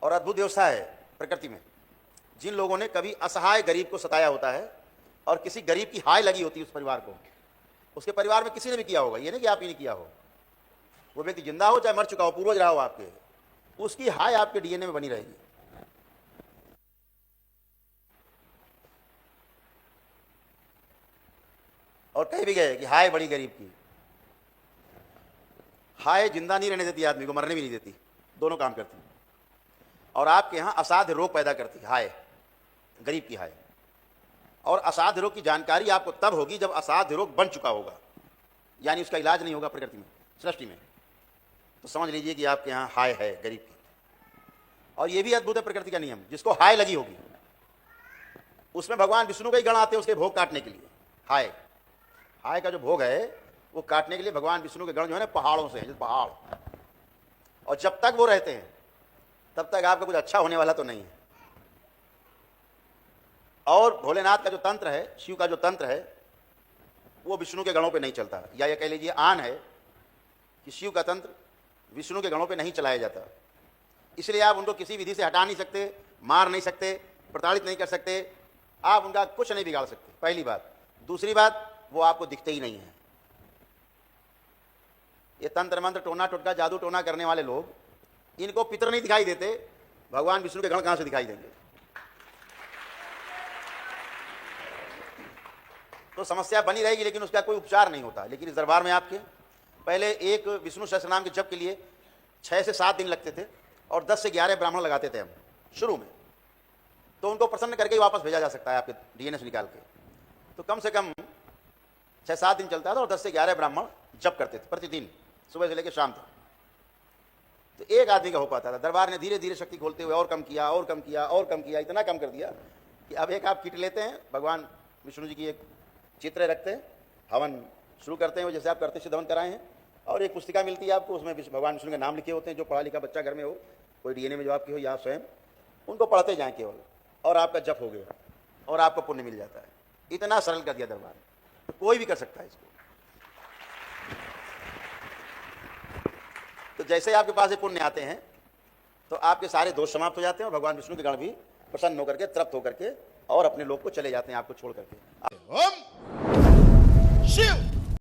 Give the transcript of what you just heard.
और अद्भुत व्यवस्था है प्रकृति में। जिन लोगों ने कभी असहाय गरीब को सताया होता है और किसी गरीब की हाय लगी होती है उस परिवार को, उसके परिवार में किसी ने भी किया होगा, ये नहीं कि आप ही नहीं किया हो, वो व्यक्ति जिंदा हो चाहे मर चुका हो, पूर्वज रहा हो आपके, उसकी हाय आपके डीएनए में बनी रहेगी। और कह भी गए कि हाय बड़ी गरीब की। हाय जिंदा नहीं रहने देती आदमी को, मरने भी नहीं देती, दोनों काम करती। और आपके यहाँ असाध्य रोग पैदा करती हाय, गरीब की हाय। और असाध्य रोग की जानकारी आपको तब होगी जब असाध्य रोग बन चुका होगा, यानी उसका इलाज नहीं होगा प्रकृति में, सृष्टि में, तो समझ लीजिए कि आपके यहाँ हाय है गरीब की। और ये भी अद्भुत है प्रकृति का नियम, जिसको हाय लगी होगी उसमें भगवान विष्णु का ही गण आते हैं उसके भोग काटने के लिए। हाय हाय का जो भोग है वो काटने के लिए भगवान विष्णु के गण जो है ना पहाड़ों से हैं, जैसे पहाड़। और जब तक वो रहते हैं तब तक आपका कुछ अच्छा होने वाला तो नहीं है। और भोलेनाथ का जो तंत्र है, शिव का जो तंत्र है, वो विष्णु के गणों पे नहीं चलता, या ये कह लीजिए आन है कि शिव का तंत्र विष्णु के गणों पे नहीं चलाया जाता। इसलिए आप उनको किसी विधि से हटा नहीं सकते, मार नहीं सकते, प्रताड़ित नहीं कर सकते, आप उनका कुछ नहीं बिगाड़ सकते, पहली बात। दूसरी बात, वो आपको दिखते ही नहीं है। ये तंत्र मंत्र टोना टोटका जादू टोना करने वाले लोग, इनको पितर नहीं दिखाई देते, भगवान विष्णु के गण कहां से दिखाई देंगे? तो समस्या बनी रहेगी, लेकिन उसका कोई उपचार नहीं होता। लेकिन इस दरबार में आपके पहले एक विष्णु सहस्त्र नाम के जप के लिए 6 से 7 दिन लगते थे और 10 से 11 ब्राह्मण लगाते थे हम शुरू में। तो उनको प्रसन्न करके ही वापस भेजा जा सकता है आपके डीएनए से निकाल के। तो कम से कम 6-7 दिन चलता था और 10 से 11 ब्राह्मण जप करते थे प्रतिदिन, सुबह से लेकर शाम तक। तो एक आदमी का हो पाता था। दरबार ने धीरे धीरे शक्ति खोलते हुए और कम किया और कम किया और कम किया, इतना कम कर दिया कि अब एक आप किट लेते हैं, भगवान विष्णु जी की एक चित्र रखते हैं, हवन शुरू करते हैं जैसे आप करते सिद्ध हवन कराए हैं, और एक पुस्तिका मिलती है आपको, उसमें भगवान विष्णु के नाम लिखे होते हैं। जो पढ़ा लिखा बच्चा घर में हो, कोई डीएनए में जो आपकी हो या स्वयं, उनको पढ़ते जाएं केवल, और आपका जप हो गया और आपको पुण्य मिल जाता है। इतना सरल कर दिया दरबार, तो कोई भी कर सकता है इसको। तो जैसे आपके पास ये पुण्य आते हैं तो आपके सारे दोष समाप्त हो जाते हैं और भगवान विष्णु के गण भी प्रसन्न होकर के, तृप्त होकर के और अपने लोक को चले जाते हैं आपको छोड़ करके। ओम शिव